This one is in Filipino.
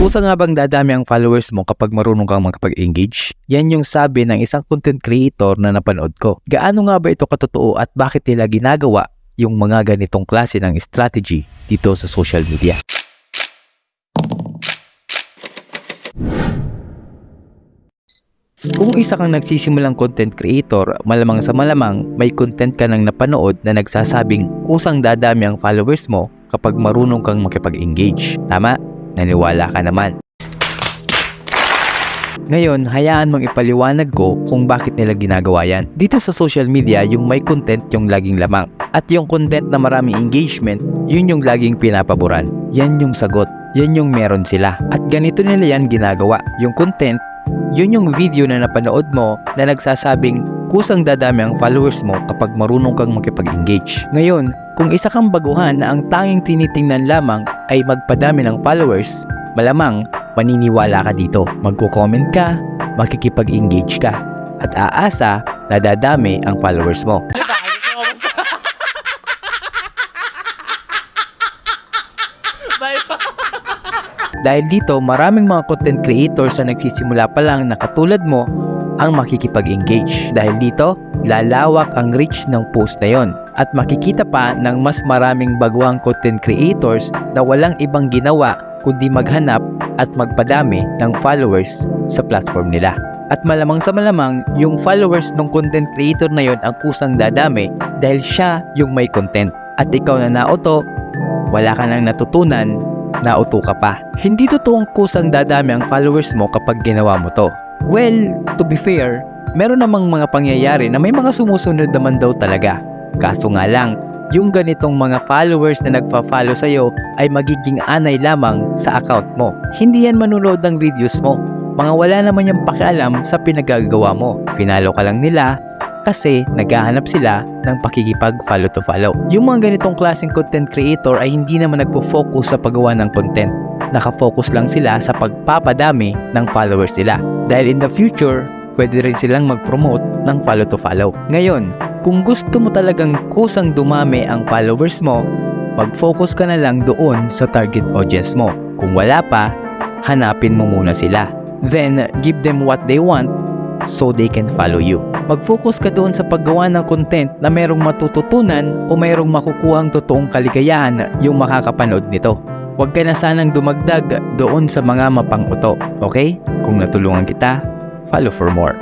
Kusa nga bang dadami ang followers mo kapag marunong kang makapag-engage? Yan yung sabi ng isang content creator na napanood ko. Gaano nga ba ito katotoo at bakit nila ginagawa yung mga ganitong klase ng strategy dito sa social media? Kung isa kang nagsisimulang content creator, malamang sa malamang may content ka nang napanood na nagsasabing kusang dadami ang followers mo kapag marunong kang makipag-engage. Tama? Naniwala ka naman. Ngayon, hayaan mong ipaliwanag ko kung bakit nila ginagawa yan. Dito sa social media, yung may content yung laging lamang. At yung content na maraming engagement, yun yung laging pinapaboran. Yan yung sagot. Yan yung meron sila. At ganito nila yan ginagawa. Yung content, yun yung video na napanood mo na nagsasabing kusang dadami ang followers mo kapag marunong kang makipag-engage. Ngayon, kung isa kang baguhan na ang tanging tinitingnan lamang ay magpadami ng followers, malamang maniniwala ka dito. Magko-comment ka, makikipag-engage ka, at aasa na dadami ang followers mo. Dahil dito, maraming mga content creators na nagsisimula pa lang na katulad mo ang makikipag-engage. Dahil dito, lalawak ang reach ng post na yon at makikita pa ng mas maraming baguhang content creators na walang ibang ginawa kundi maghanap at magpadami ng followers sa platform nila. At malamang sa malamang, yung followers ng content creator na yon ang kusang dadami dahil siya yung may content. At ikaw na nauto, wala ka nang natutunan, nauto ka pa. Hindi totoong kusang dadami ang followers mo kapag ginawa mo to. Well, to be fair, meron namang mga pangyayari na may mga sumusunod naman daw talaga. Kaso nga lang, yung ganitong mga followers na nagfa-follow sa'yo ay magiging anay lamang sa account mo. Hindi yan manunood ng videos mo. Mga wala naman yung pakialam sa pinagagawa mo. Finalo ka lang nila kasi naghahanap sila ng pakikipag-follow to follow. Yung mga ganitong klaseng content creator ay hindi naman nagpo-focus sa paggawa ng content. Nakafocus lang sila sa pagpapadami ng followers nila. Dahil in the future, pwede rin silang mag-promote ng follow to follow. Ngayon, kung gusto mo talagang kusang dumami ang followers mo, mag-focus ka na lang doon sa target audience mo. Kung wala pa, hanapin mo muna sila. Then, give them what they want so they can follow you. Mag-focus ka doon sa paggawa ng content na mayroong matututunan o mayroong makukuhang totoong kaligayahan yung makakapanood nito. Huwag ka na sanang dumagdag doon sa mga mapang-uto. Okay? Kung natulungan kita, follow for more.